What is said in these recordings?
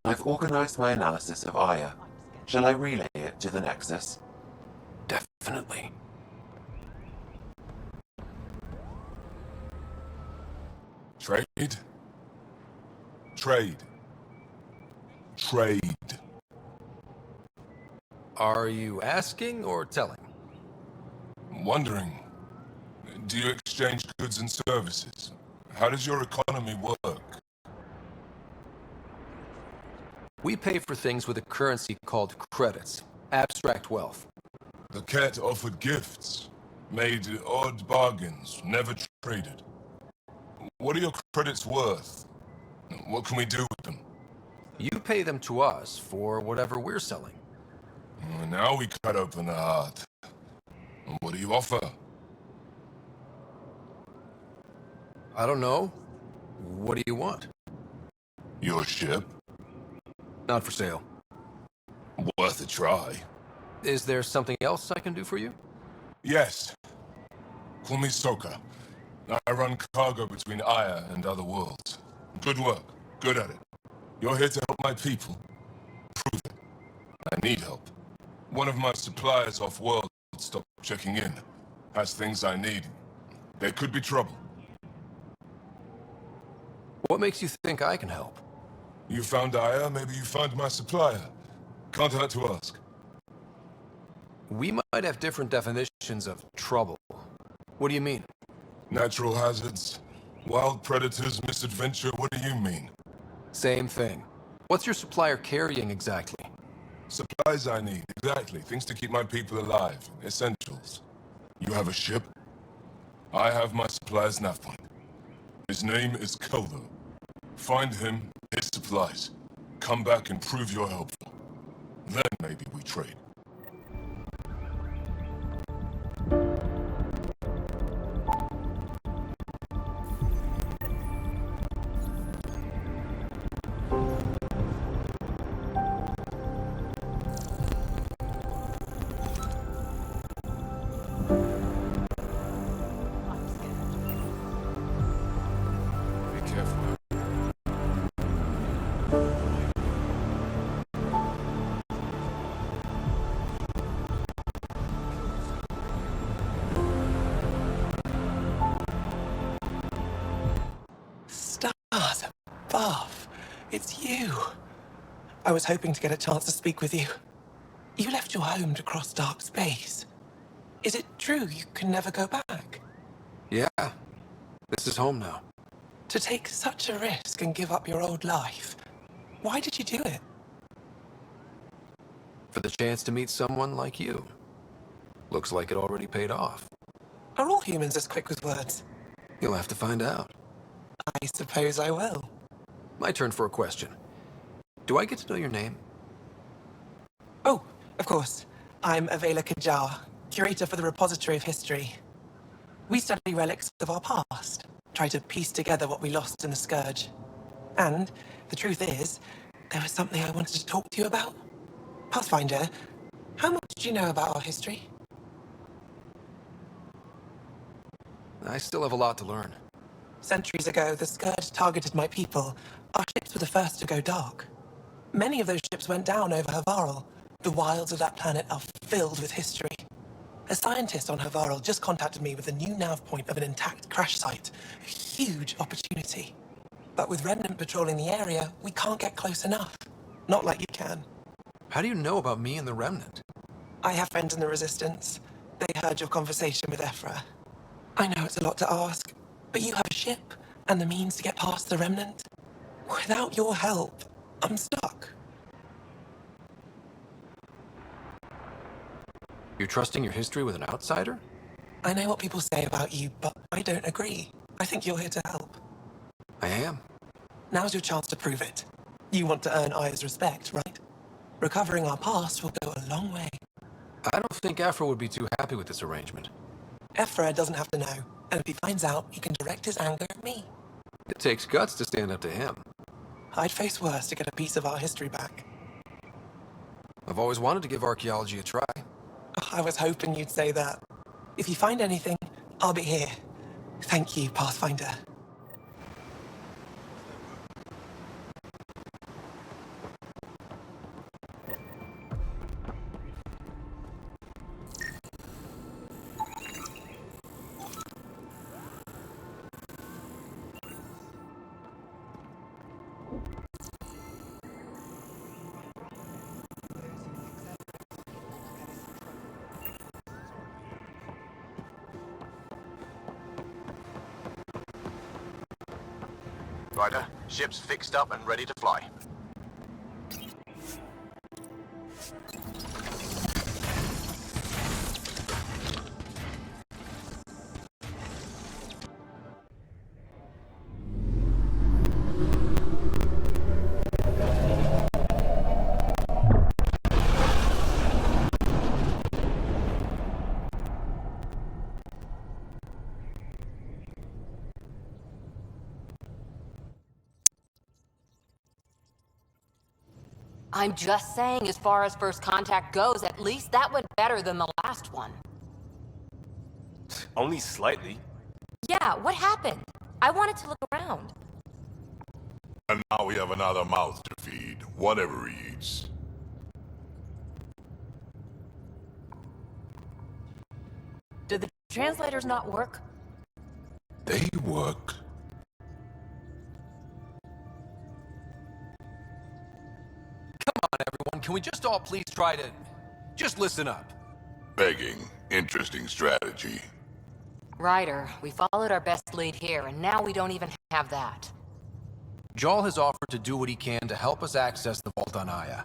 I've organized my analysis of Aya. Shall I relay it to the Nexus? Definitely. Trade? Trade. Trade. Are you asking or telling? Wondering, do you exchange goods and services? How does your economy work? We pay for things with a currency called credits. Abstract wealth. The cat offered gifts, made odd bargains, never traded. What are your credits worth? What can we do with them? You pay them to us for whatever we're selling. Now we cut open the heart. What do you offer? I don't know. What do you want? Your ship? Not for sale. Worth a try. Is there something else I can do for you? Yes. Call me Soka. I run cargo between Aya and other worlds. Good work. Good at it. You're here to help my people. Prove it. I need help. One of my suppliers off-world stopped checking in. Has things I need. There could be trouble. What makes you think I can help? You found Aya, maybe you found my supplier. Can't hurt to ask. We might have different definitions of trouble. What do you mean? Natural hazards, wild predators, misadventure, what do you mean? Same thing. What's your supplier carrying exactly? Supplies I need, exactly. Things to keep my people alive. Essentials. You have a ship? I have my supplier's nav point. His name is Koldo. Find him, his supplies. Come back and prove you're helpful. Then maybe we trade. Be careful. Stars above. It's you. I was hoping to get a chance to speak with you. You left your home to cross dark space. Is it true you can never go back? Yeah. This is home now. To take such a risk and give up your old life, why did you do it? For the chance to meet someone like you. Looks like it already paid off. Are all humans as quick with words? You'll have to find out. I suppose I will. My turn for a question. Do I get to know your name? Oh, of course. I'm Avela Kajar, curator for the Repository of History. We study relics of our past, try to piece together what we lost in the Scourge. And the truth is, there was something I wanted to talk to you about. Pathfinder, how much do you know about our history? I still have a lot to learn. Centuries ago, the Scourge targeted my people. Our ships were the first to go dark. Many of those ships went down over Havarl. The wilds of that planet are filled with history. A scientist on Havarl just contacted me with a new nav point of an intact crash site. A huge opportunity. But with Remnant patrolling the area, we can't get close enough. Not like you can. How do you know about me and the Remnant? I have friends in the Resistance. They heard your conversation with Ephra. I know it's a lot to ask, but you have a ship and the means to get past the Remnant. Without your help, I'm stuck. You're trusting your history with an outsider? I know what people say about you, but I don't agree. I think you're here to help. I am. Now's your chance to prove it. You want to earn Aya's respect, right? Recovering our past will go a long way. I don't think Afro would be too happy with this arrangement. Ephra doesn't have to know, and if he finds out, he can direct his anger at me. It takes guts to stand up to him. I'd face worse to get a piece of our history back. I've always wanted to give archaeology a try. Oh, I was hoping you'd say that. If you find anything, I'll be here. Thank you, Pathfinder. Ryder, ship's fixed up and ready to fly. I'm just saying, as far as first contact goes, at least that went better than the last one. Only slightly. Yeah, what happened? I wanted to look around. And now we have another mouth to feed, whatever he eats. Did the translators not work? They work. Come on, everyone. Can we just all please try to... just listen up? Begging. Interesting strategy. Ryder, we followed our best lead here, and now we don't even have that. Jarl has offered to do what he can to help us access the vault on Aya.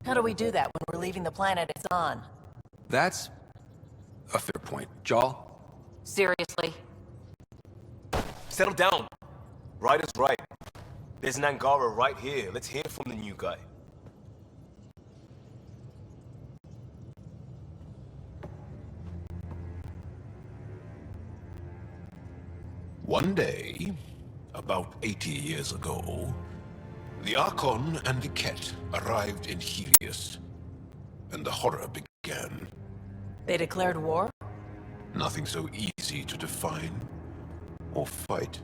How do we do that when we're leaving the planet it's on? That's a fair point. Jarl? Seriously? Settle down. Ryder's right. There's an Angara right here. Let's hear from the new guy. One day, about 80 years ago, the Archon and the Ket arrived in Helios, and the horror began. They declared war? Nothing so easy to define or fight.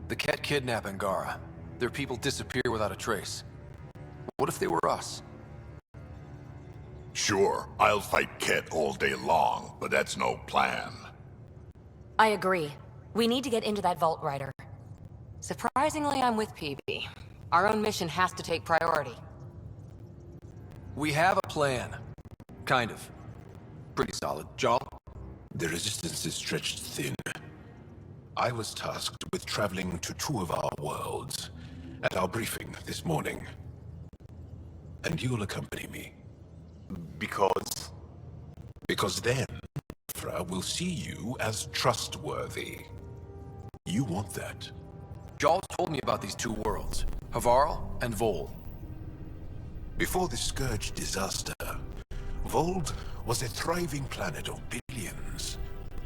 The Ket kidnap Angara. Their people disappear without a trace. What if they were us? Sure, I'll fight Ket all day long, but that's no plan. I agree. We need to get into that vault, Ryder. Surprisingly, I'm with PB. Our own mission has to take priority. We have a plan. Kind of. Pretty solid. Jarl? The resistance is stretched thin. I was tasked with traveling to two of our worlds at our briefing this morning. And you'll accompany me. Because... Because then, Fra will see you as trustworthy. You want that. Jarl told me about these two worlds, Havarl and Vol. Before the Scourge disaster, Vold was a thriving planet of billions,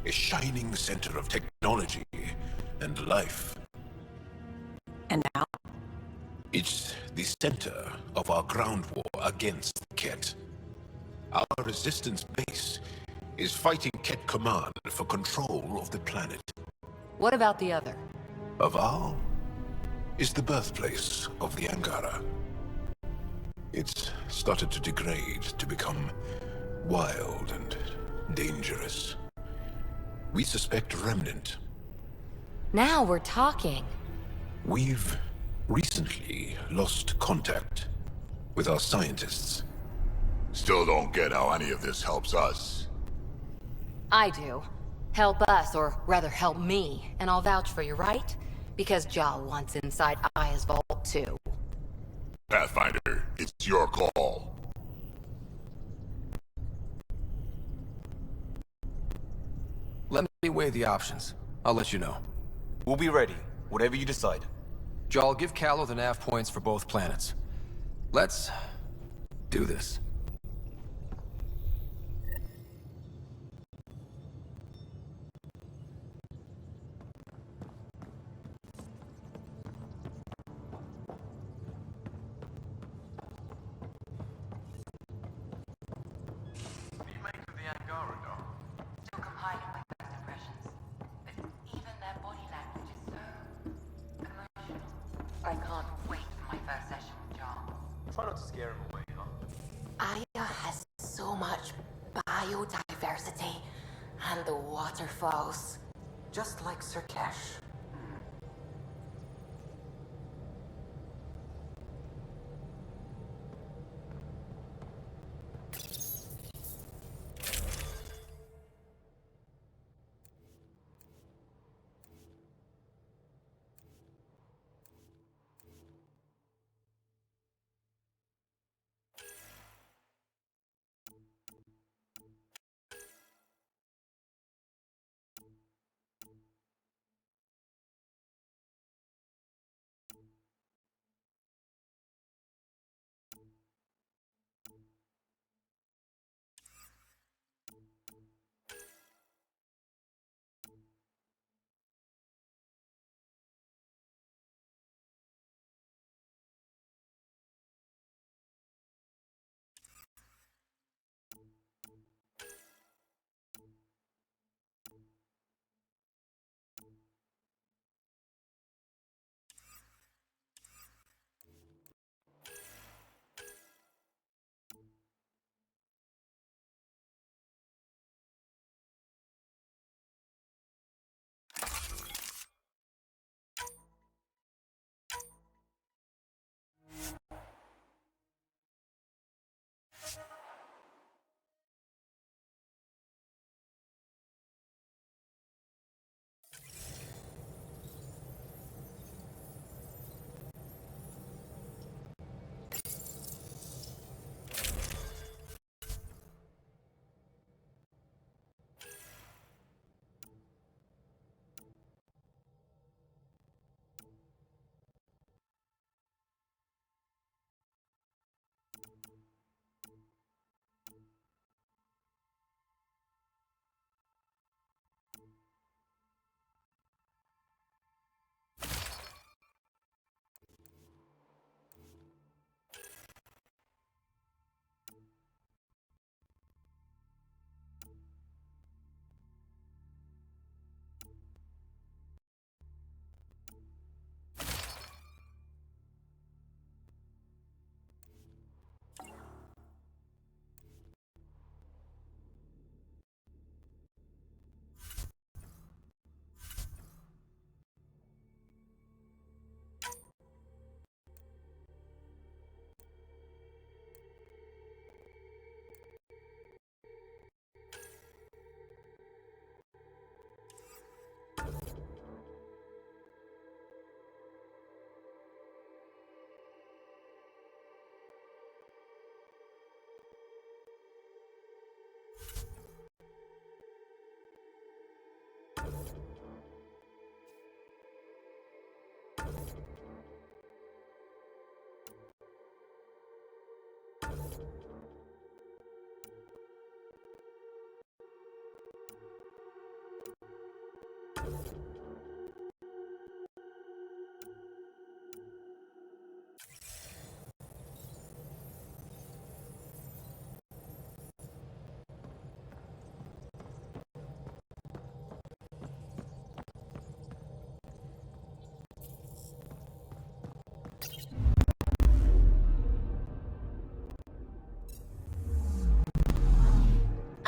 a shining center of technology and life. And now? It's the center of our ground war against Ket. Our resistance base is fighting Ket Command for control of the planet. What about the other? Havarl is the birthplace of the Angara. It's started to degrade, to become wild and dangerous. We suspect Remnant. Now we're talking. We've recently lost contact with our scientists. Still don't get how any of this helps us. I do. Help us, or rather help me, and I'll vouch for you, right? Because Jarl wants inside Aya's vault too. Pathfinder, it's your call. Let me weigh the options. I'll let you know. We'll be ready, whatever you decide. Jarl, give Callow the nav points for both planets. Let's... do this. Still compiling my first impressions. But even their body language is so emotional. I can't wait for my first session with John. Try not to scare him away, huh? Aya has so much biodiversity and the waterfalls, just like Sirkesh.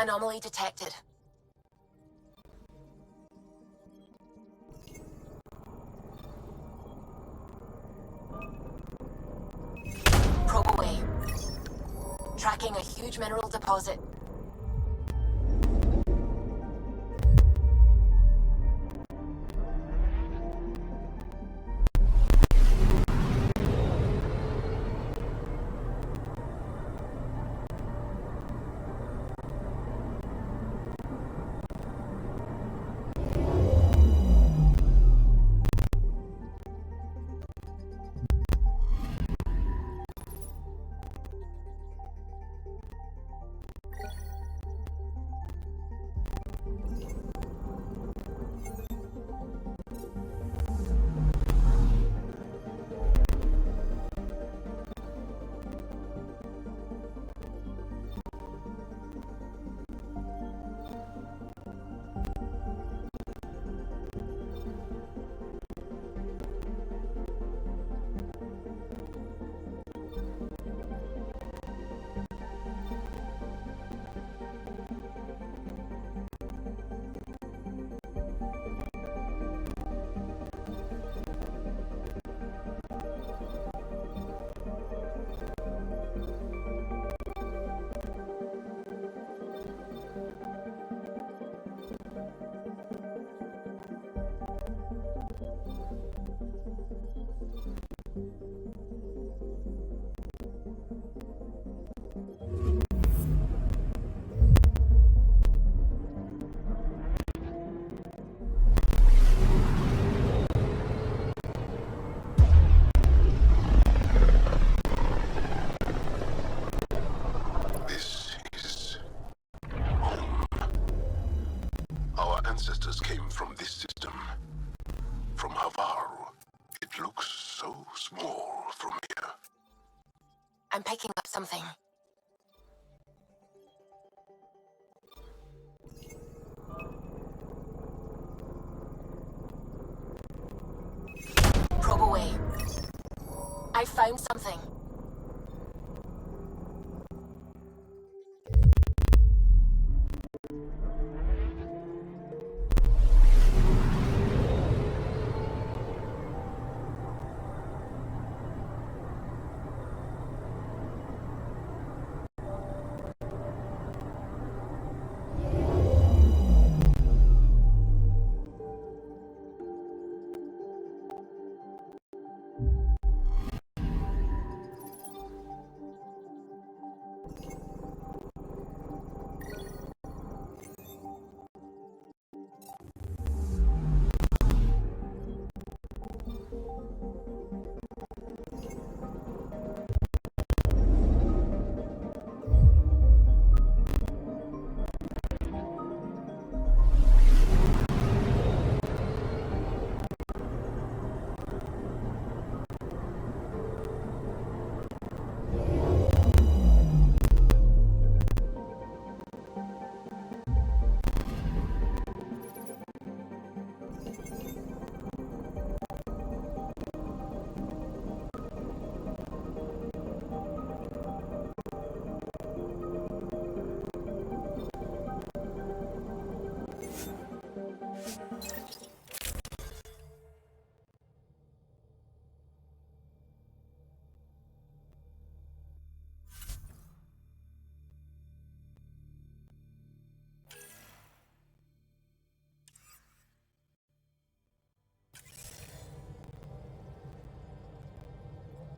Anomaly detected. Probe away. Tracking a huge mineral deposit. Our ancestors came from this system. From Havaru. It looks so small from here. I'm picking up something. Probe away. I found something.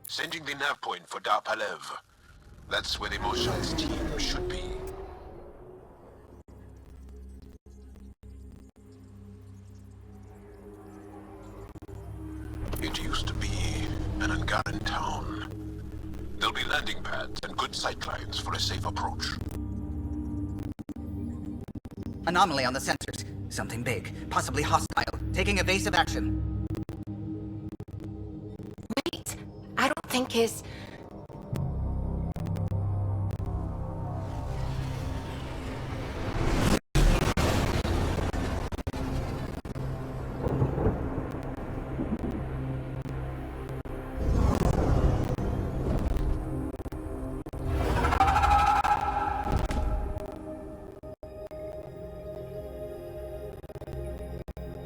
Sending the nav point for Darpalev. That's where the Mosha's team should be. It used to be an Angaran town. There'll be landing pads and good sightlines for a safe approach. Anomaly on the sensors. Something big, possibly hostile, taking evasive action. Wait, I don't think his...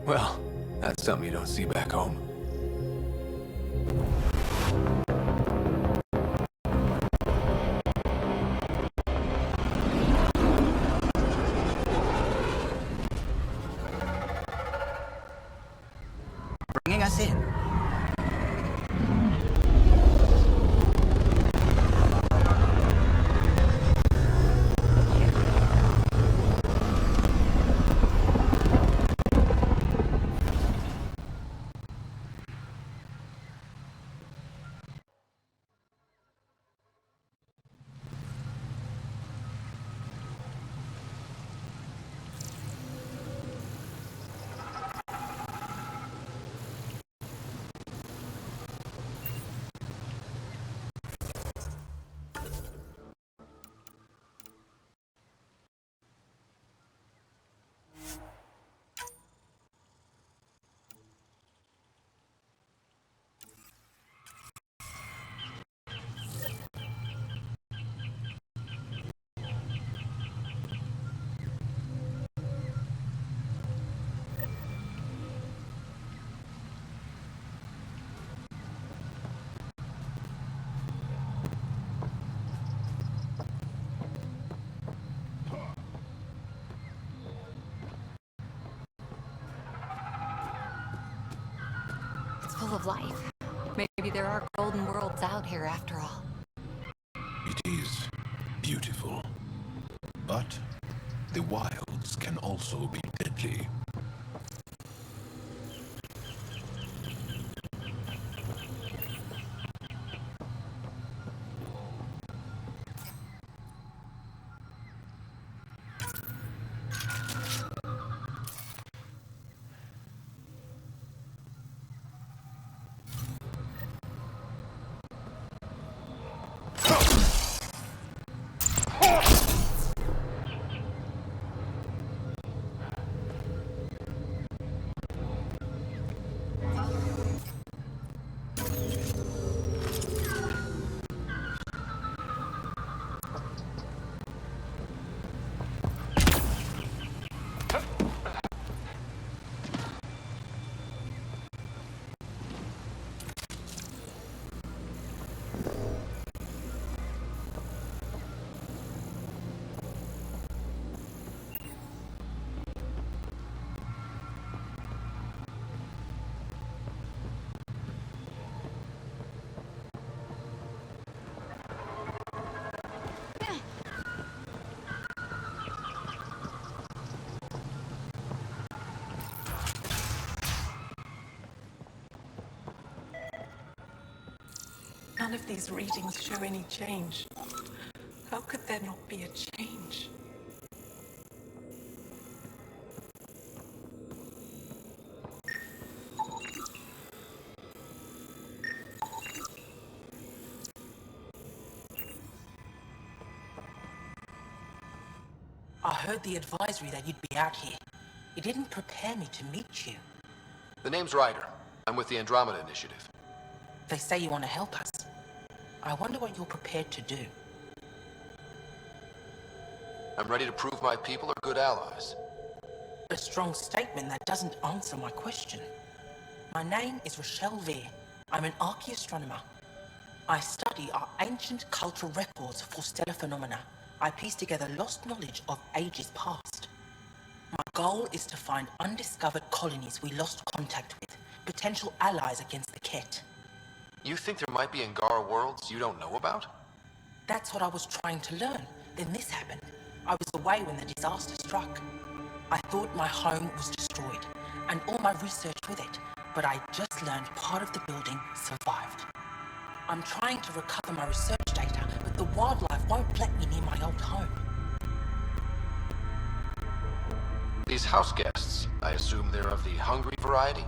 Well, that's something you don't see back home. Bringing us in. It's full of life. Maybe there are golden worlds out here after all. It is beautiful. But the wilds can also be deadly. None of these readings show any change. How could there not be a change? I heard the advisory that you'd be out here. It didn't prepare me to meet you. The name's Ryder. I'm with the Andromeda Initiative. They say you want to help us. I wonder what you're prepared to do. I'm ready to prove my people are good allies. A strong statement that doesn't answer my question. My name is Rochelle Vere. I'm an archaeoastronomer. I study our ancient cultural records for stellar phenomena. I piece together lost knowledge of ages past. My goal is to find undiscovered colonies we lost contact with, potential allies against the Ket. You think there might be Angara worlds you don't know about? That's what I was trying to learn. Then this happened. I was away when the disaster struck. I thought my home was destroyed, and all my research with it, but I just learned part of the building survived. I'm trying to recover my research data, but the wildlife won't let me near my old home. These house guests, I assume they're of the hungry variety?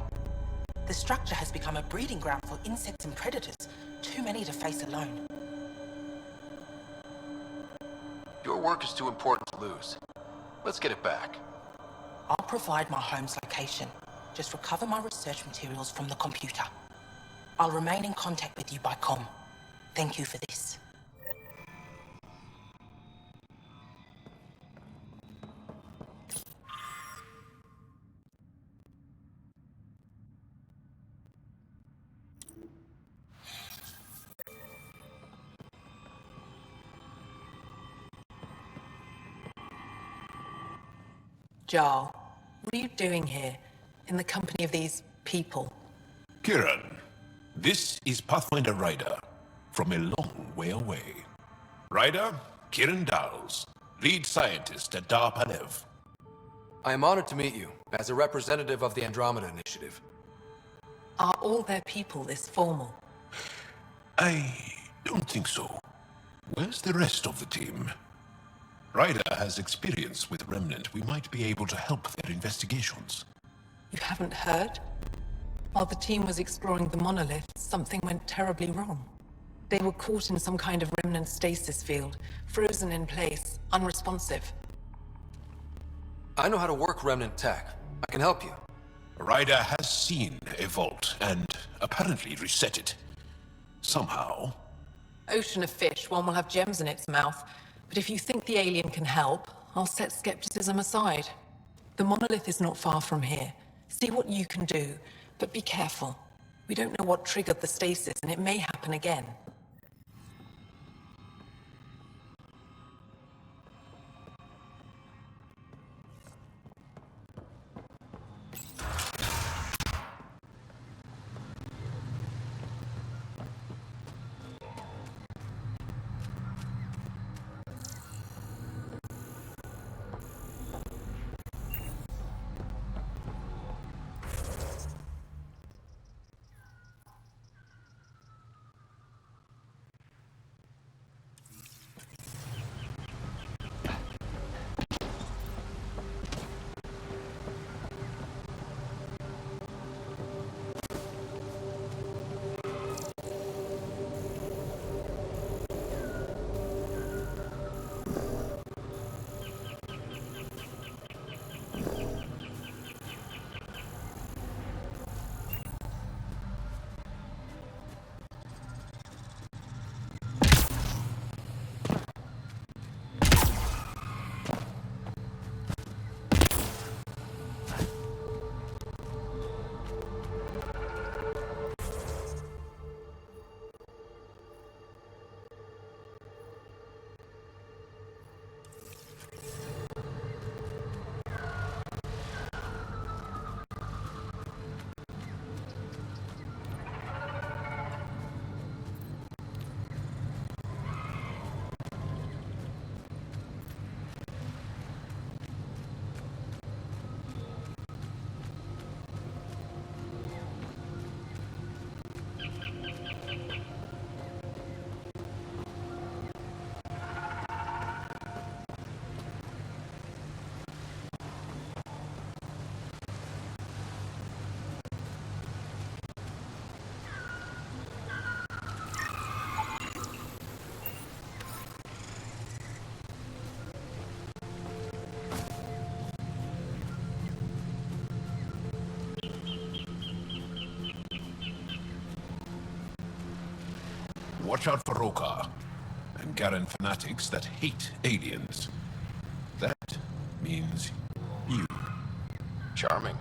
The structure has become a breeding ground for insects and predators, too many to face alone. Your work is too important to lose. Let's get it back. I'll provide my home's location. Just recover my research materials from the computer. I'll remain in contact with you by comm. Thank you for this. Jarl, what are you doing here, in the company of these people? Kieran, this is Pathfinder Ryder, from a long way away. Ryder, Kieran Dowles, lead scientist at Dar Panev. I am honored to meet you, as a representative of the Andromeda Initiative. Are all their people this formal? I don't think so. Where's the rest of the team? Ryder has experience with Remnant. We might be able to help their investigations. You haven't heard? While the team was exploring the monolith, something went terribly wrong. They were caught in some kind of remnant stasis field, frozen in place, unresponsive. I know how to work Remnant tech. I can help you. Ryder has seen a vault and apparently reset it. Somehow. Ocean of fish, one will have gems in its mouth. But if you think the alien can help, I'll set skepticism aside. The monolith is not far from here. See what you can do, but be careful. We don't know what triggered the stasis, and it may happen again. Watch out for Rokar and Garen fanatics that hate aliens. That means you. Charming.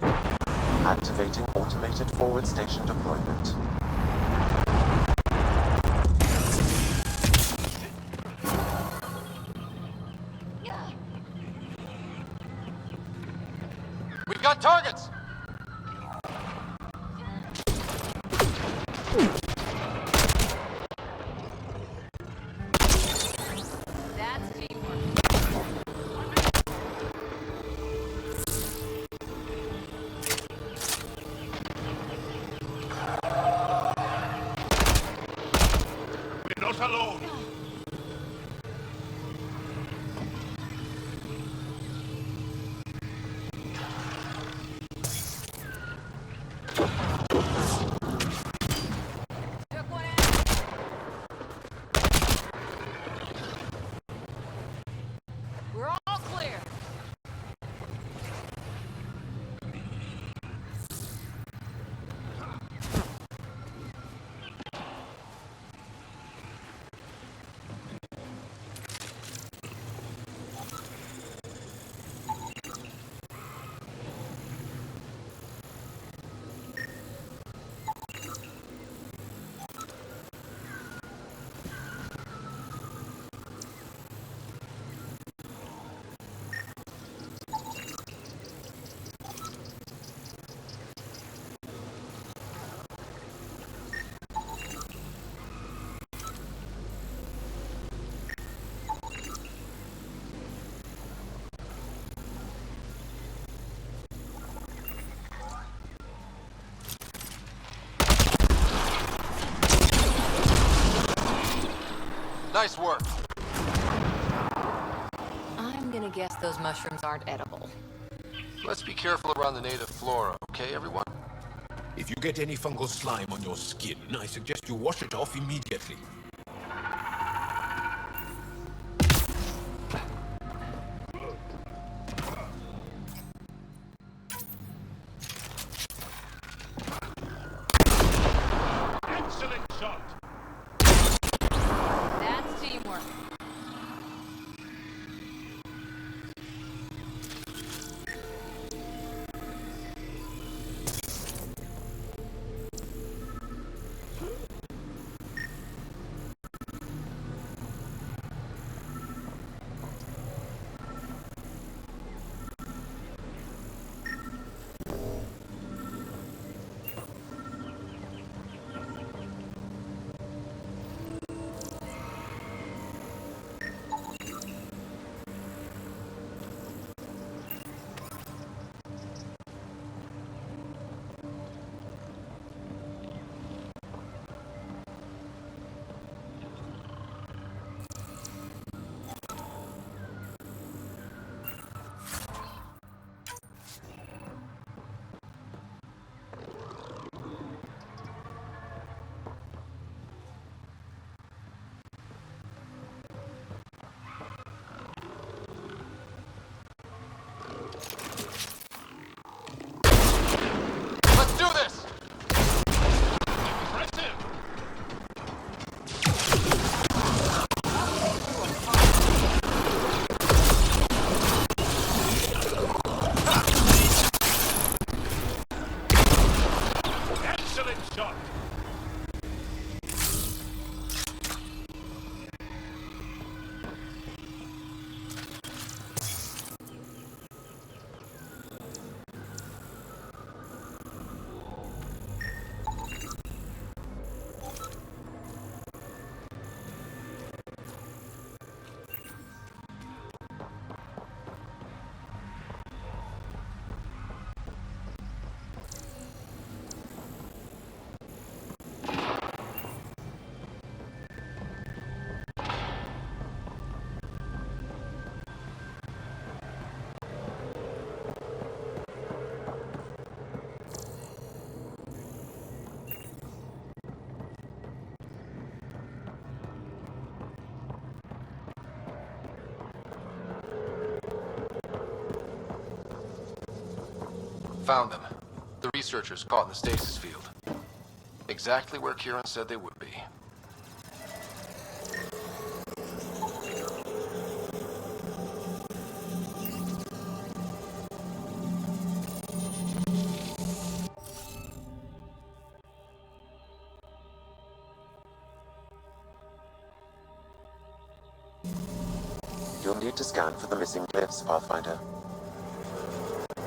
Activating automated forward station deployment. We've got targets! That's teamwork. We're not alone. Took one out. We're all clear. Nice work. I'm gonna guess those mushrooms aren't edible. Let's be careful around the native flora, okay, everyone? If you get any fungal slime on your skin, I suggest you wash it off immediately. Excellent shot! That's teamwork. Let's do this! Impressive! Excellent shot! Found them. The researchers caught in the stasis field. Exactly where Kieran said they would be. You'll need to scan for the missing glyphs, Pathfinder.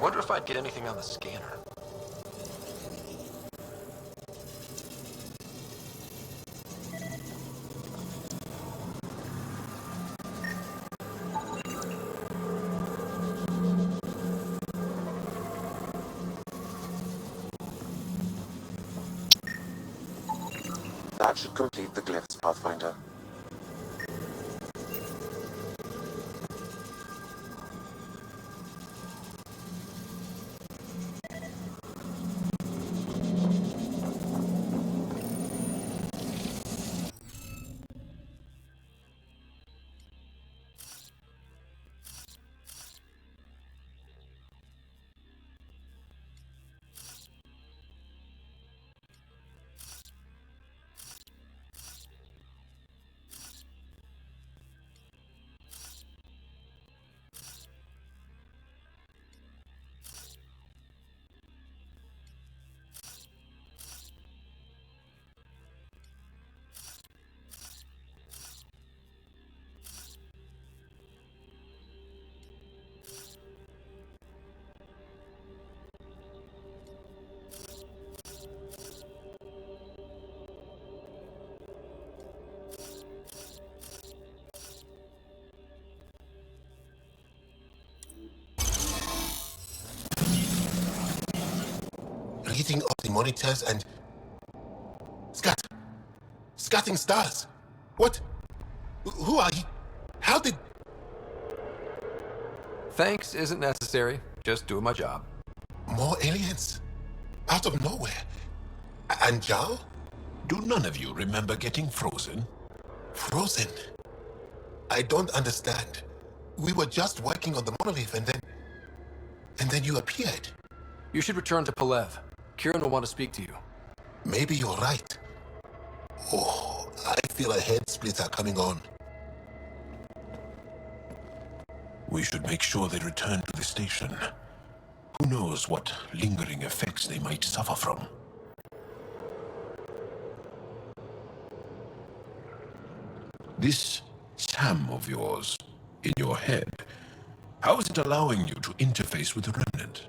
Wonder if I'd get anything on the scanner. That should complete the glyphs, Pathfinder. Reading of the monitors and... Scatting stars. What? Who are you? How did... Thanks isn't necessary. Just doing my job. More aliens? Out of nowhere? And Zhao? Do none of you remember getting frozen? Frozen? I don't understand. We were just working on the monolith and then you appeared. You should return to Palev. Kieran will want to speak to you. Maybe you're right. Oh, I feel a head splitter coming on. We should make sure they return to the station. Who knows what lingering effects they might suffer from. This SAM of yours, in your head, how is it allowing you to interface with the Remnant?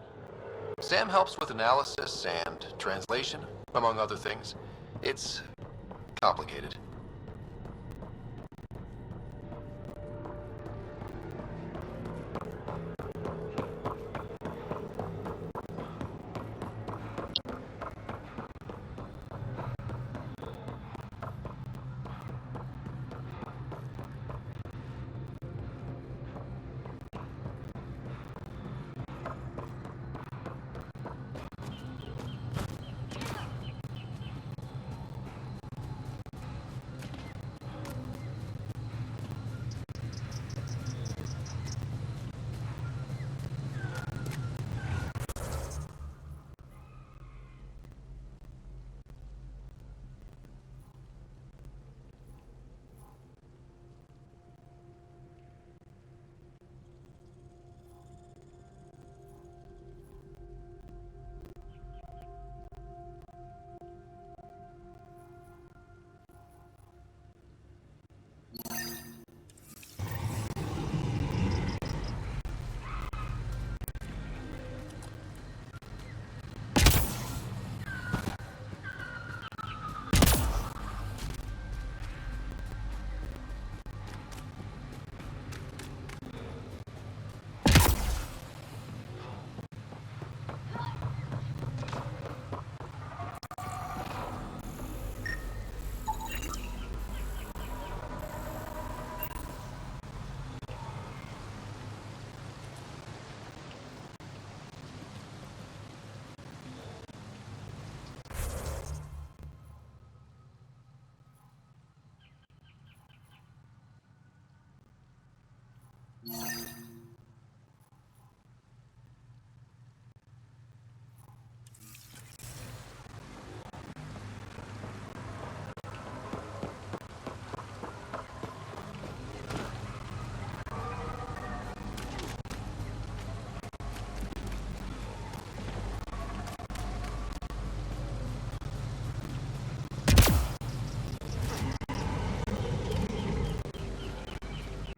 Sam helps with analysis and translation, among other things. It's complicated.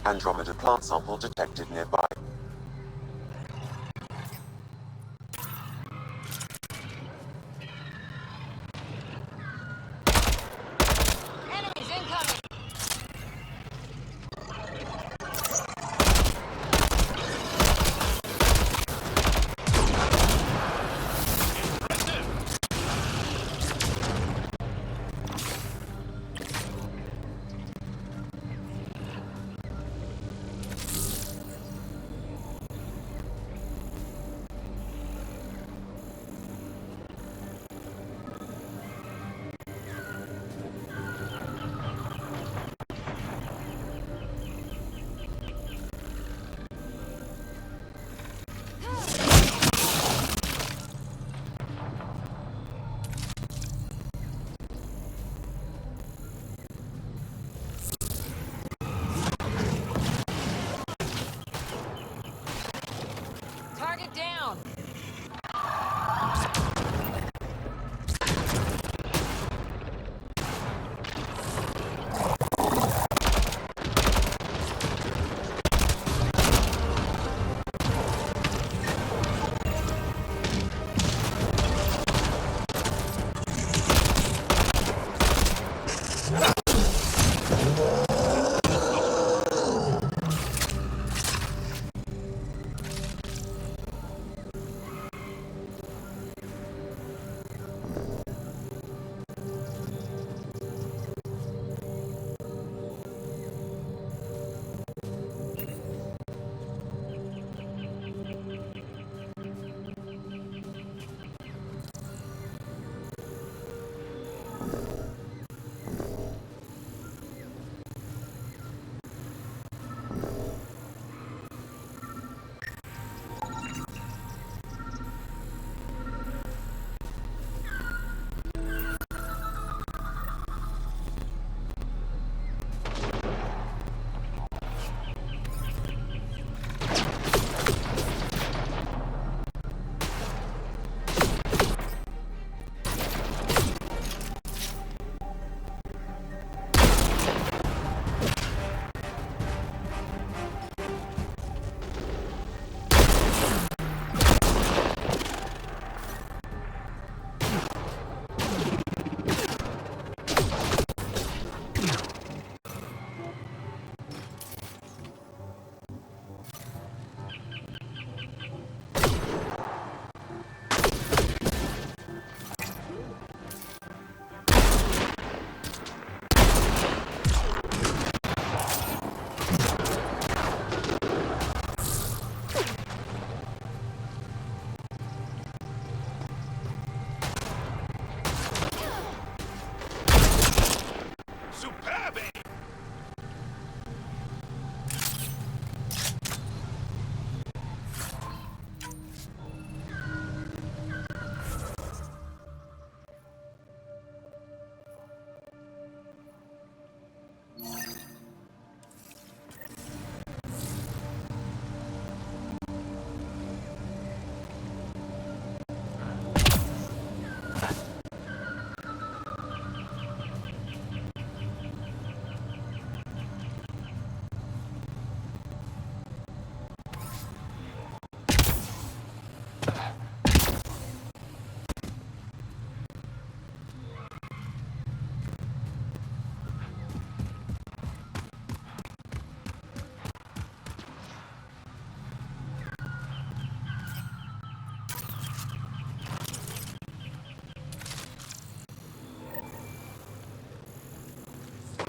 Andromeda plant sample detected nearby. Enemies incoming! Prepare me!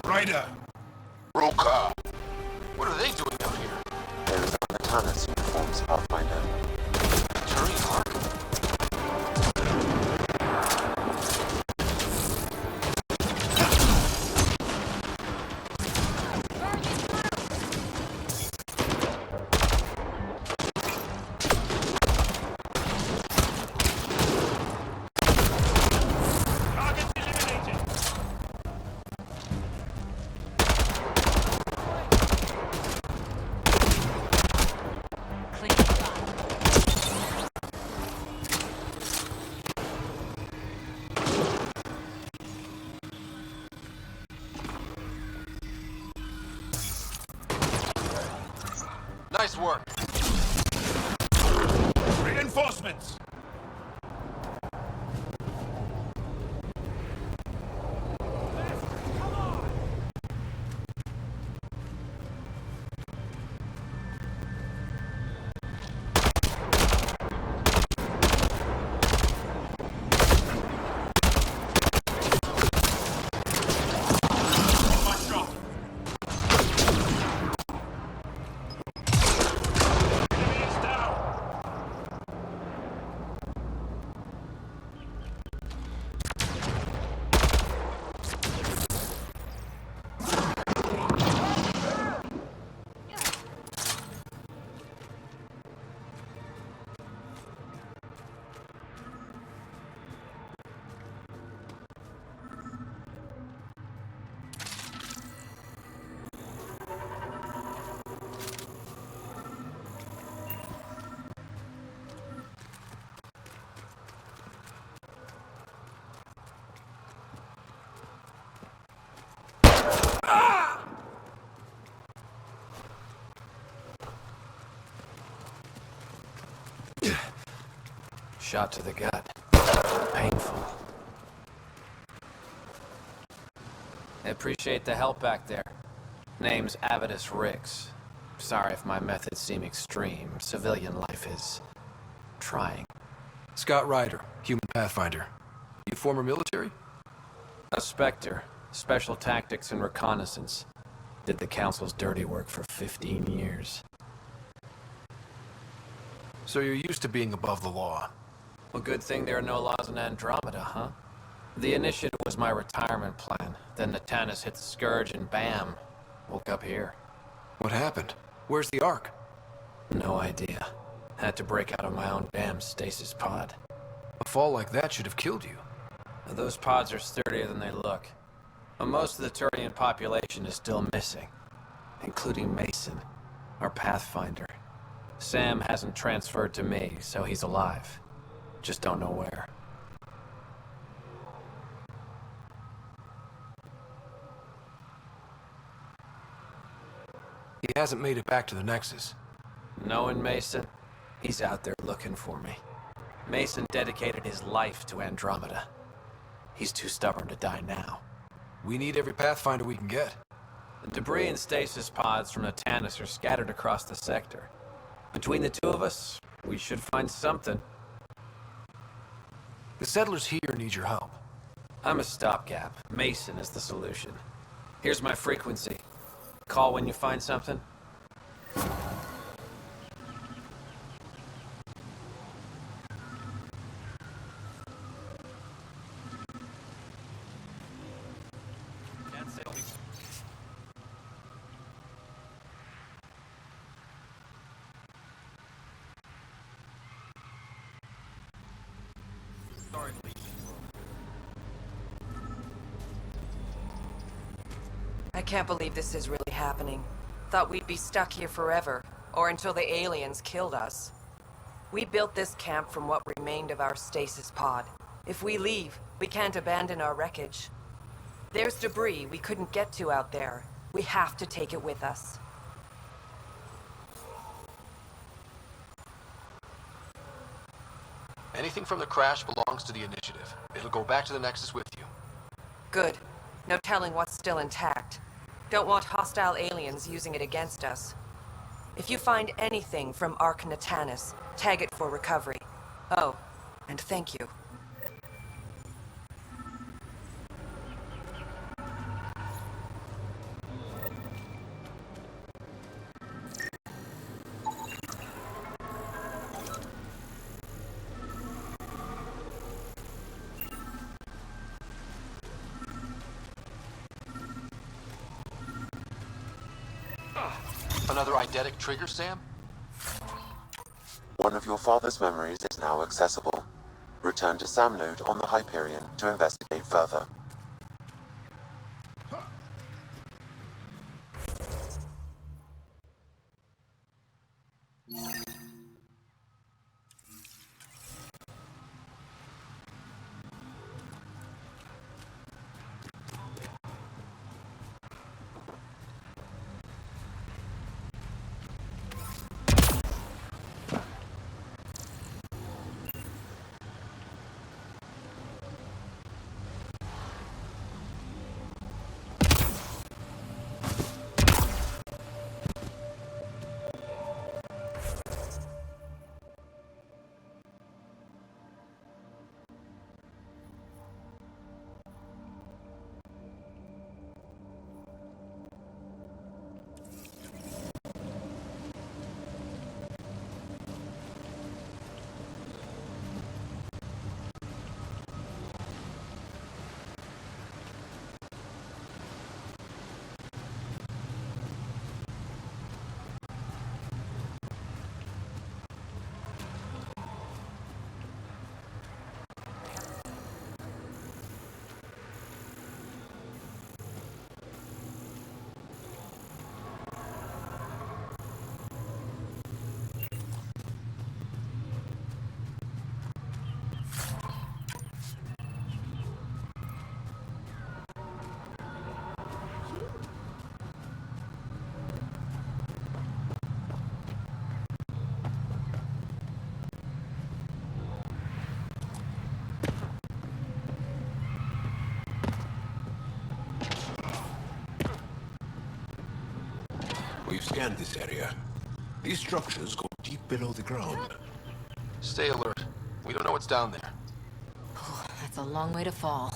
Ryder! Roka! What are they doing out here? There is on the Tannis uniforms, Pathfinder. Turian Ark? Nice work. Reinforcements! Shot to the gut. Painful. I appreciate the help back there. Name's Avidus Rix. Sorry if my methods seem extreme. Civilian life is trying. Scott Ryder, human pathfinder. You former military? A Spectre. Special tactics and reconnaissance. Did the Council's dirty work for 15 years. So you're used to being above the law. Well, good thing there are no laws in Andromeda, huh? The Initiative was my retirement plan. Then the Tannis hit the Scourge and bam, woke up here. What happened? Where's the Ark? No idea. Had to break out of my own damn stasis pod. A fall like that should have killed you. Those pods are sturdier than they look. But most of the Turian population is still missing, including Mason, our Pathfinder. Sam hasn't transferred to me, so he's alive. Just don't know where. He hasn't made it back to the Nexus. Knowing Mason, he's out there looking for me. Mason dedicated his life to Andromeda. He's too stubborn to die now. We need every Pathfinder we can get. The debris and stasis pods from the Tannis are scattered across the sector. Between the two of us, we should find something. The settlers here need your help. I'm a stopgap. Mason is the solution. Here's my frequency. Call when you find something. can't believe this is really happening. Thought we'd be stuck here forever, or until the aliens killed us. We built this camp from what remained of our stasis pod. If we leave, we can't abandon our wreckage. There's debris we couldn't get to out there. We have to take it with us. Anything from the crash belongs to the Initiative. It'll go back to the Nexus with you. Good. No telling what's still intact. Don't want hostile aliens using it against us. If you find anything from Ark Natanis, tag it for recovery. Oh, and thank you. Another eidetic trigger, Sam? One of your father's memories is now accessible. Return to Sam node on the Hyperion to investigate further. We've scanned this area. These structures go deep below the ground. Stay alert. We don't know what's down there. That's a long way to fall.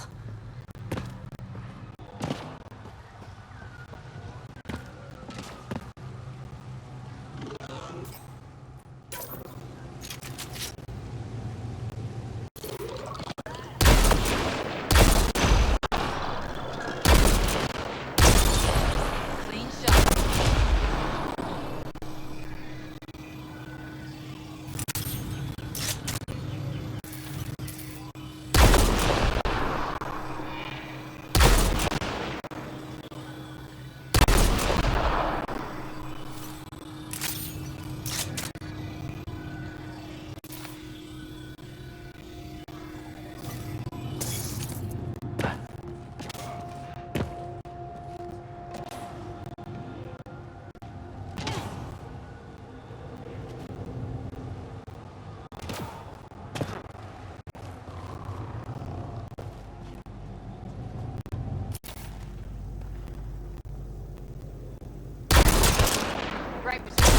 Right between.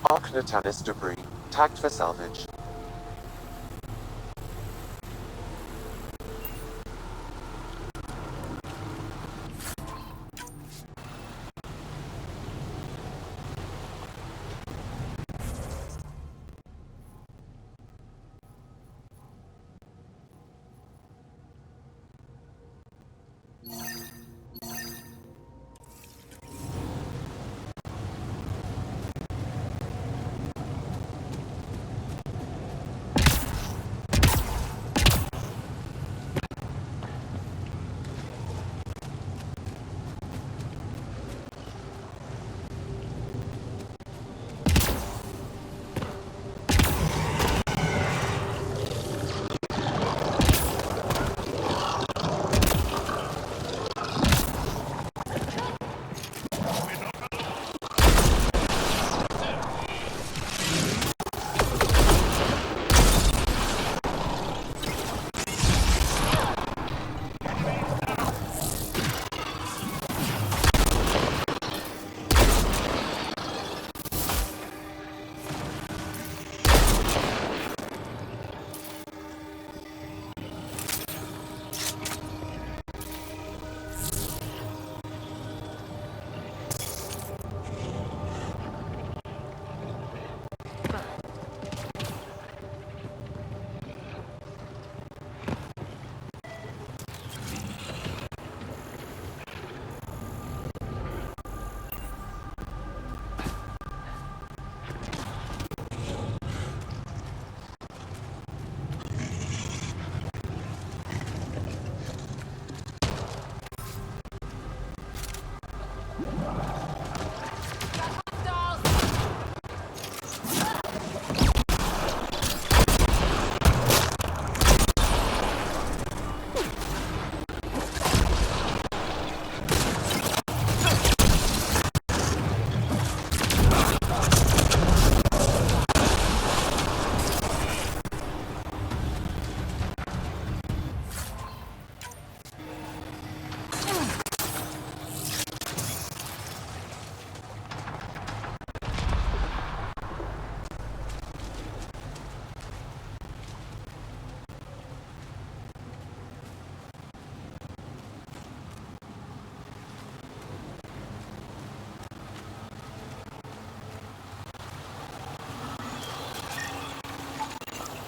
Archnatanis debris, tagged for salvage.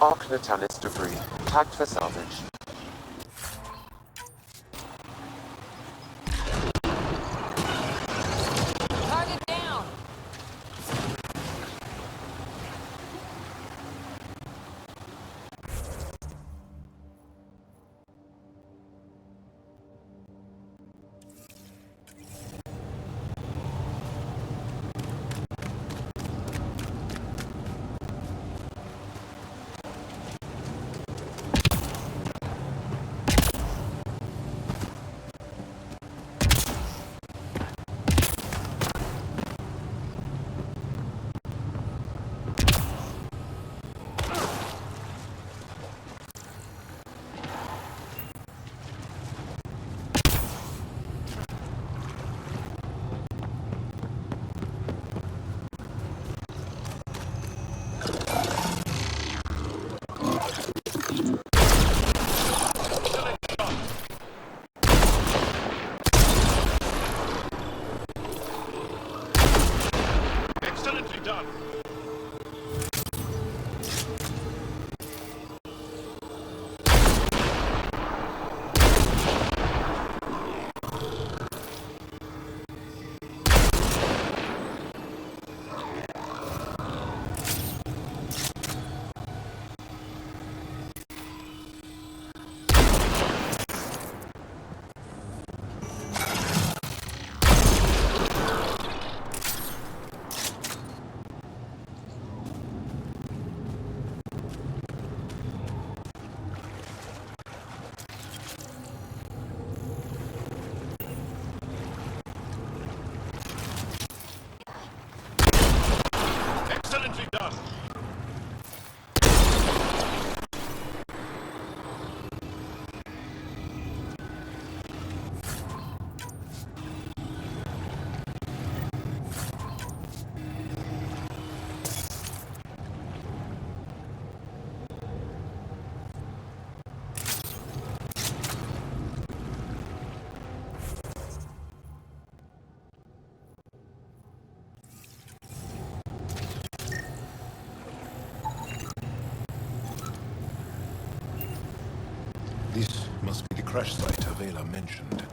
Archnatanis debris, tagged for salvage. Target down! Excellently done. crash site Avela mentioned.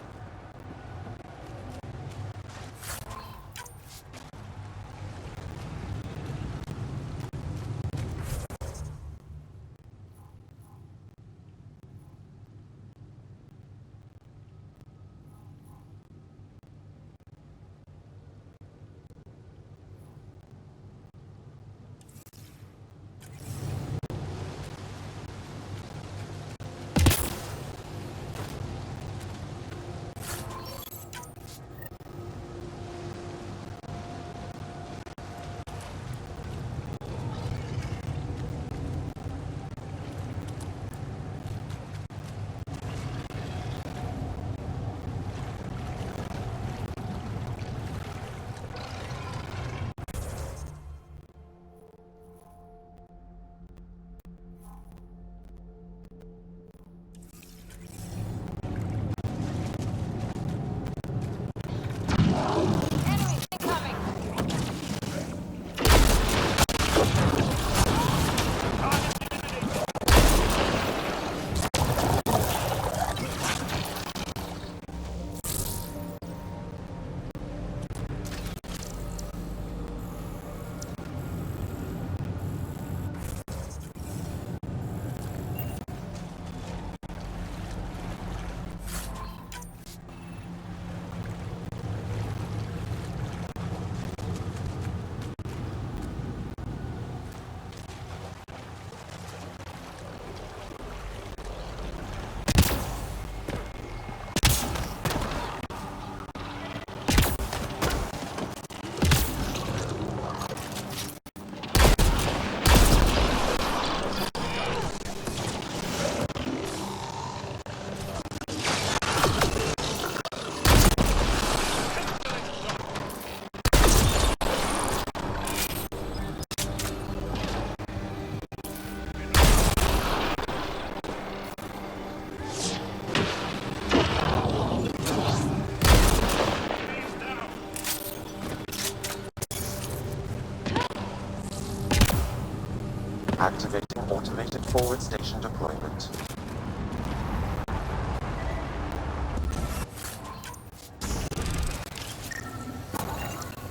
Activating automated forward station deployment.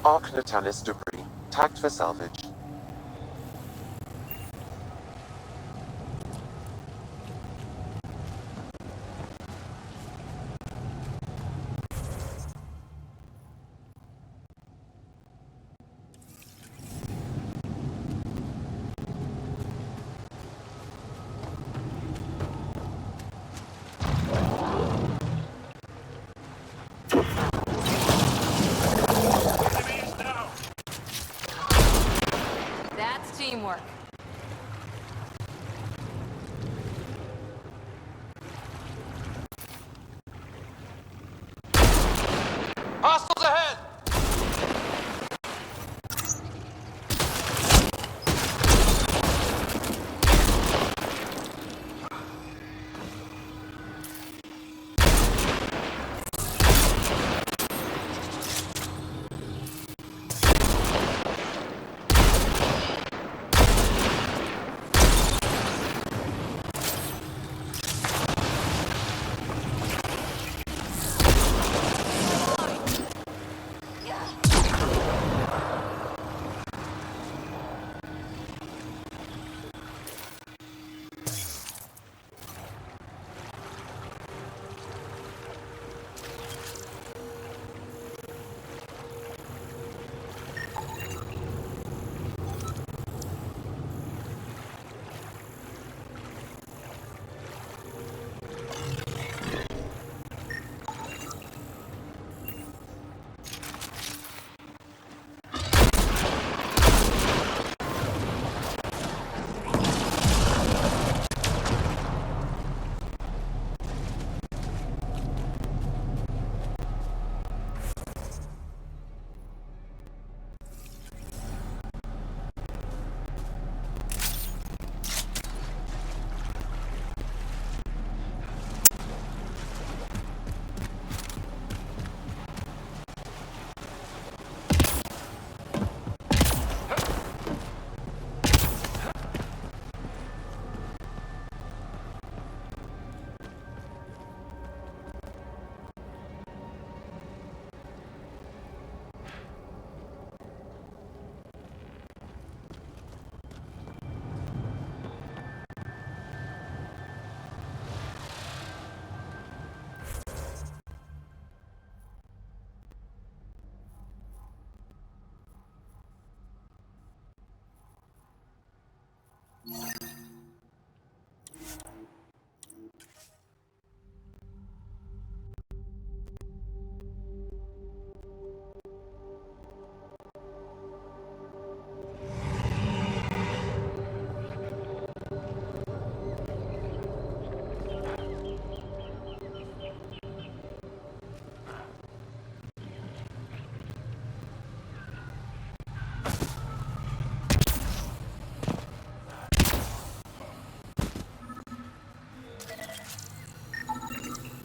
Arc Natalis debris, tagged for salvage.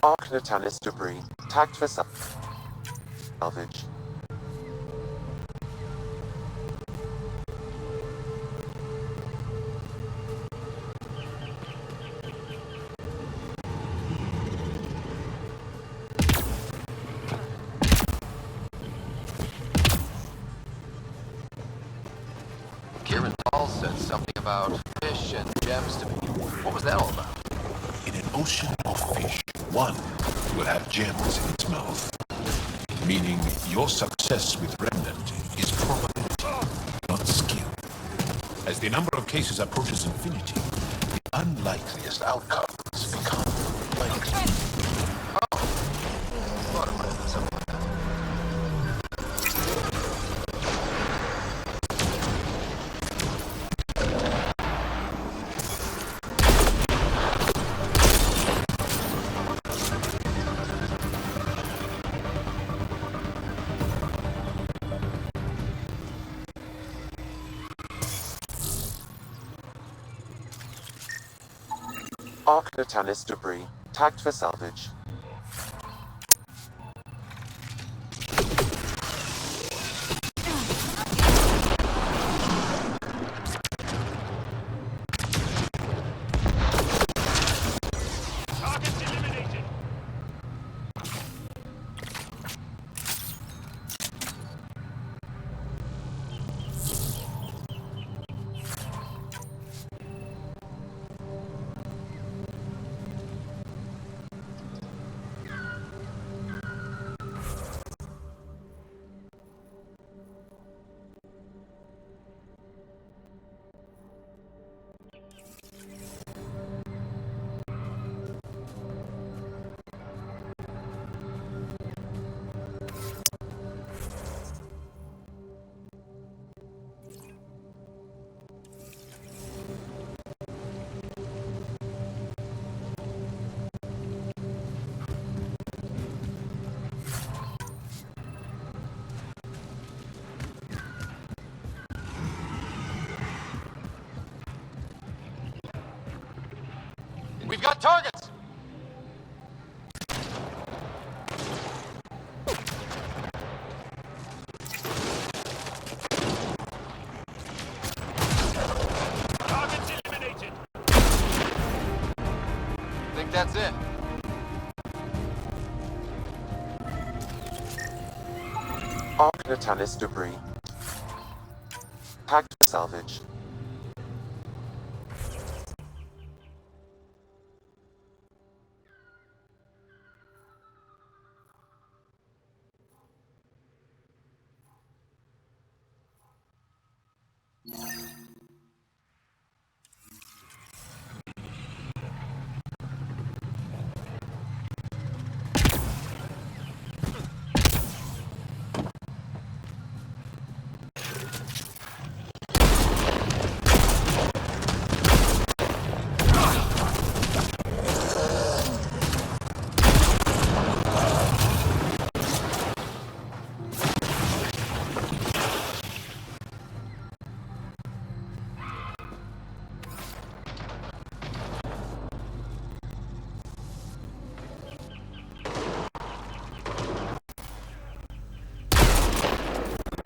Archnatanis debris, tagged for salvage. Kieran Tall said something about fish and gems to me. What was that all about? In an ocean of fish, one will have gems in its mouth. Meaning your success with Remnant is probability, not skill. As the number of cases approaches infinity, the unlikeliest outcomes become likely. Thought it might have been something like that. Archnatanis debris, tagged for salvage. Targets eliminated. We've got targets! Targets eliminated. Think that's it. Archnatanis debris, tagged for salvage.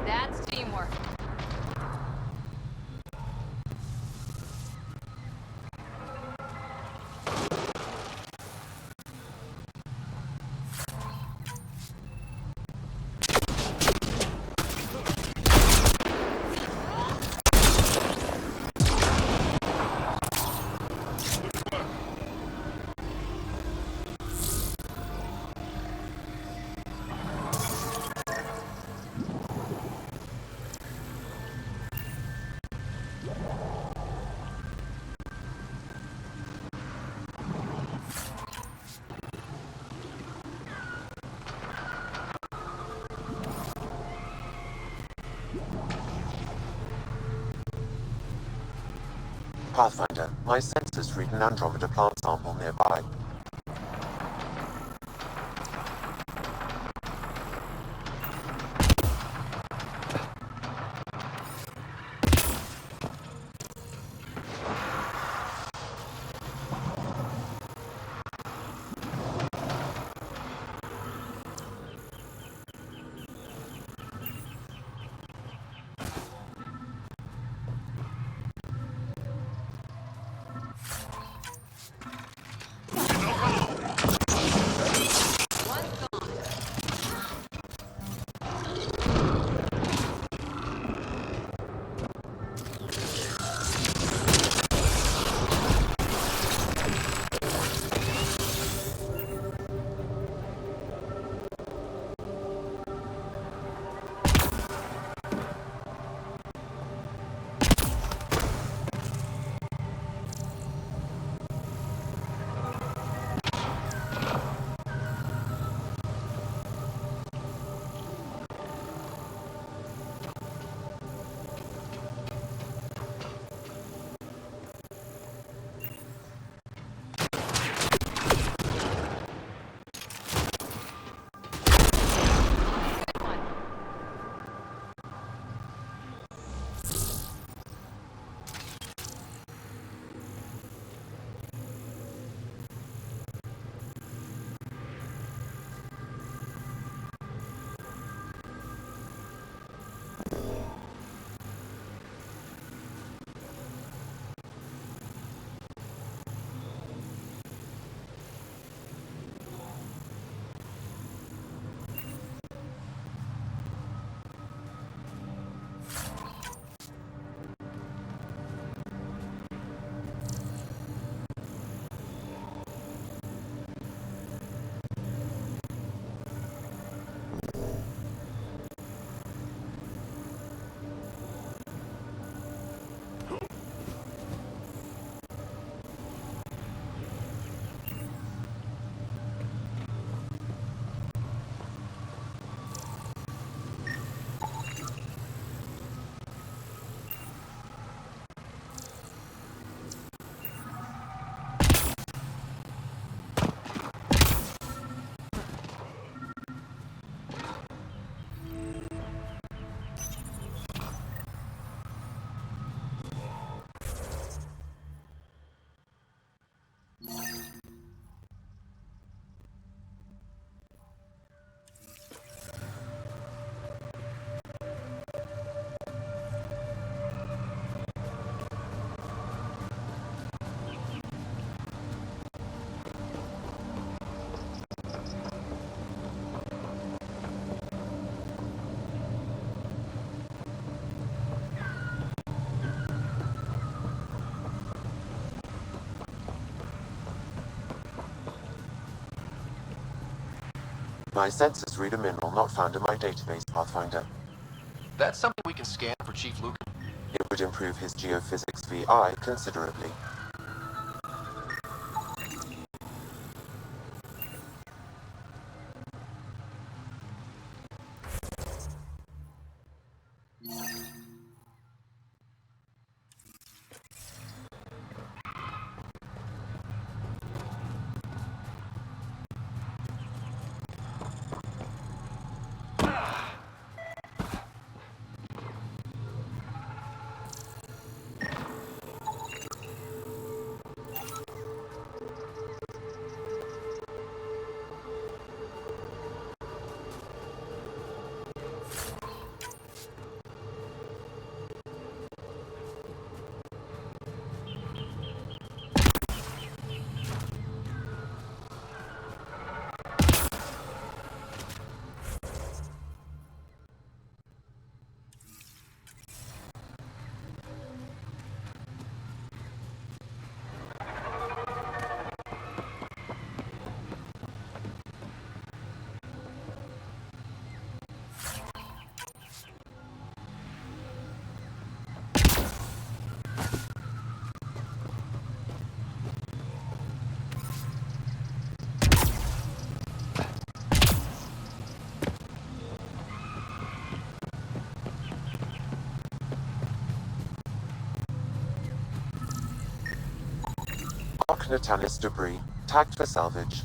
That's teamwork. Pathfinder, my sensors read an Andromeda plant sample nearby. My sensors read a mineral not found in my database, Pathfinder. That's something we can scan for Chief Luke. It would improve his geophysics VI considerably. Natalis debris, tagged for salvage.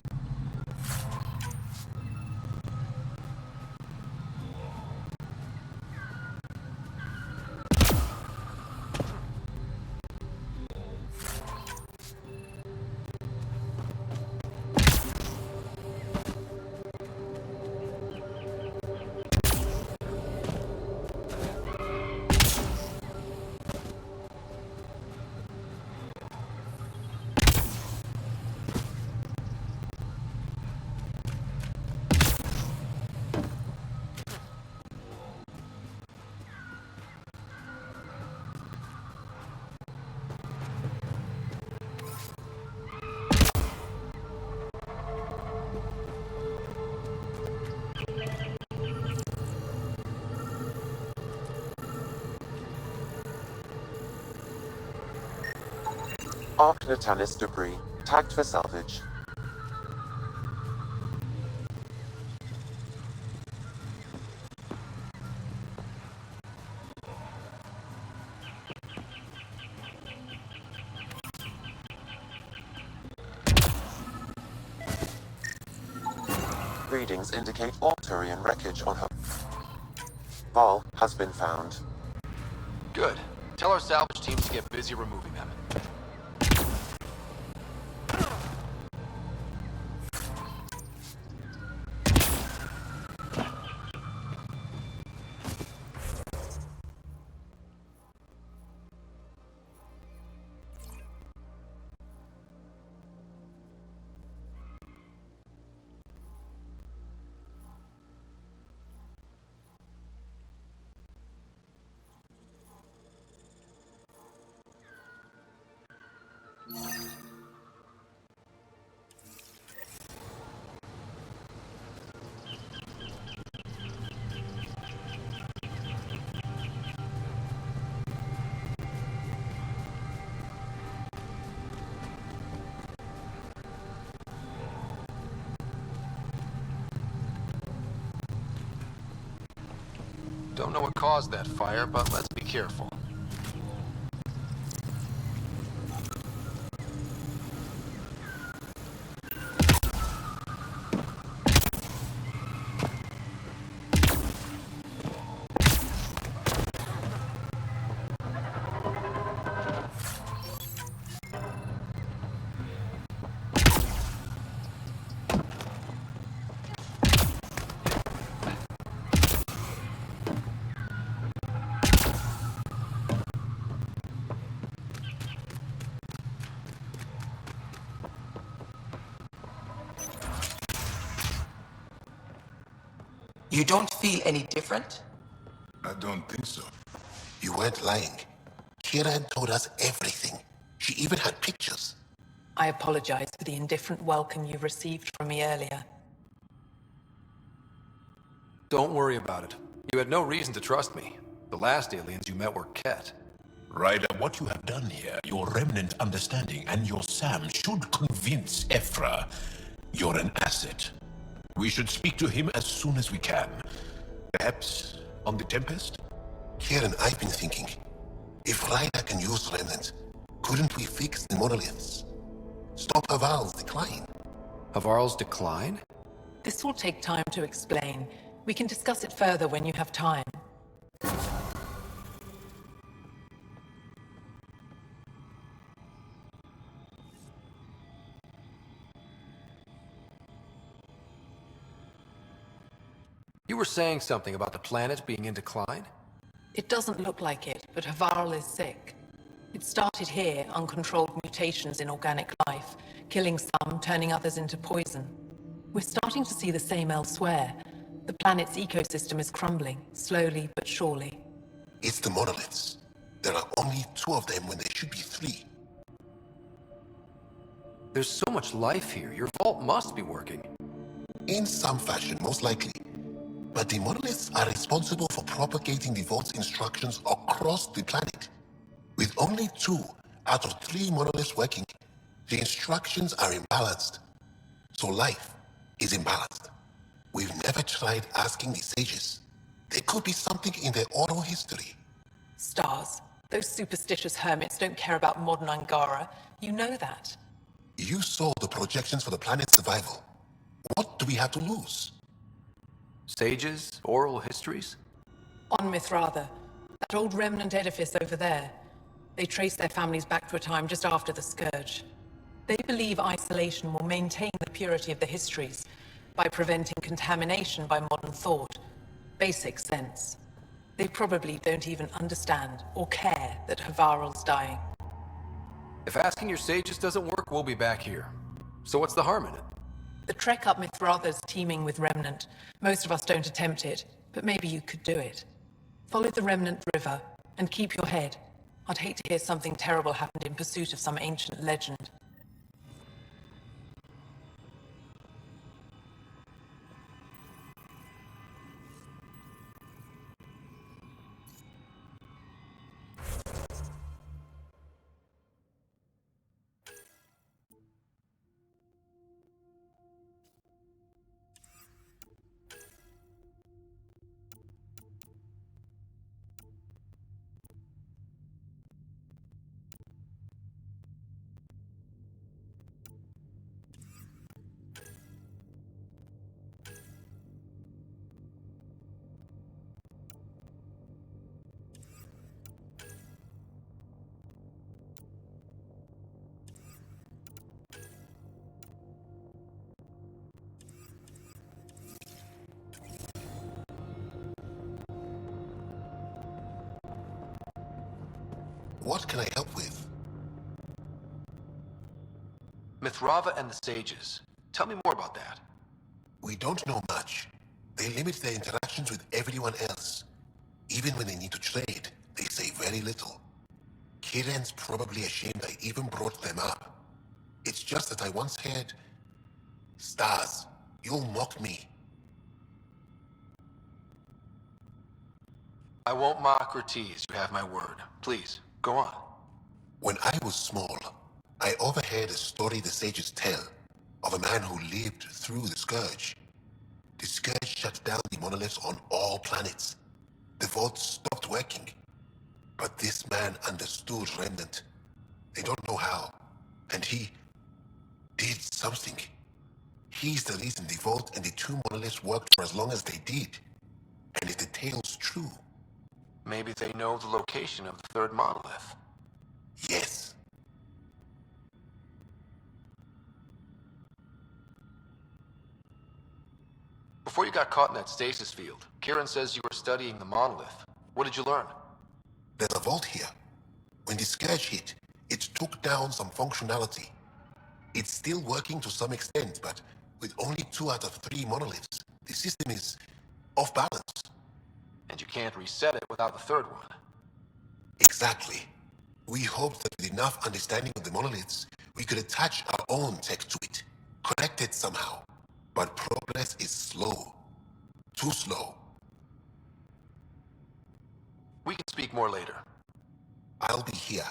Arc Natalis debris, tagged for salvage. Readings indicate all Turian wreckage on her. Val has been found. Good. Tell our salvage teams to get busy removing them. Don't know what caused that fire, but let's be careful. You don't feel any different? I don't think so. You weren't lying. Kieran told us everything. She even had pictures. I apologize for the indifferent welcome you received from me earlier. Don't worry about it. You had no reason to trust me. The last aliens you met were Ket. Ryder, what you have done here, your remnant understanding and your Sam should convince Ephra you're an asset. We should speak to him as soon as we can. Perhaps on the Tempest? Kieran, I've been thinking. If Ryder can use remnant, couldn't we fix the monoliths? Stop Haval's decline. Havarl's decline? This will take time to explain. We can discuss it further when you have time. You were saying something about the planet being in decline? It doesn't look like it, but Havarl is sick. It started here, uncontrolled mutations in organic life, killing some, turning others into poison. We're starting to see the same elsewhere. The planet's ecosystem is crumbling, slowly but surely. It's the monoliths. There are only 2 of them when there should be 3. There's so much life here, your vault must be working. In some fashion, most likely. But the monoliths are responsible for propagating the vault's instructions across the planet. With only 2 out of 3 monoliths working, the instructions are imbalanced. So life is imbalanced. We've never tried asking the sages. There could be something in their oral history. Stars. Those superstitious hermits don't care about modern Angara. You know that. You saw the projections for the planet's survival. What do we have to lose? Sages? Oral histories? On Mithratha, that old remnant edifice over there. They trace their families back to a time just after the Scourge. They believe isolation will maintain the purity of the histories by preventing contamination by modern thought. Basic sense. They probably don't even understand or care that Havarl's dying. If asking your sages doesn't work, we'll be back here. So what's the harm in it? The trek up Mithratha's teeming with remnant. Most of us don't attempt it, but maybe you could do it. Follow the remnant river, and keep your head. I'd hate to hear something terrible happened in pursuit of some ancient legend. What can I help with? Mithratha and the sages. Tell me more about that. We don't know much. They limit their interactions with everyone else. Even when they need to trade, they say very little. Kieran's probably ashamed I even brought them up. It's just that I once heard... Stars, you'll mock me. I won't mock or tease, you have my word. Please, go on. When I was small, I overheard a story the sages tell of a man who lived through the Scourge. The Scourge shut down the monoliths on all planets. The vault stopped working. But this man understood Remnant. They don't know how. And he did something. He's the reason the vault and the 2 monoliths worked for as long as they did. And if the tale's true... Maybe they know the location of the 3rd monolith. Yes. Before you got caught in that stasis field, Kieran says you were studying the monolith. What did you learn? There's a vault here. When the Scourge hit, it took down some functionality. It's still working to some extent, but with only 2 out of 3 monoliths, the system is off balance. And you can't reset it without the 3rd one. Exactly. We hoped that with enough understanding of the monoliths, we could attach our own tech to it, connect it somehow. But progress is slow. Too slow. We can speak more later. I'll be here.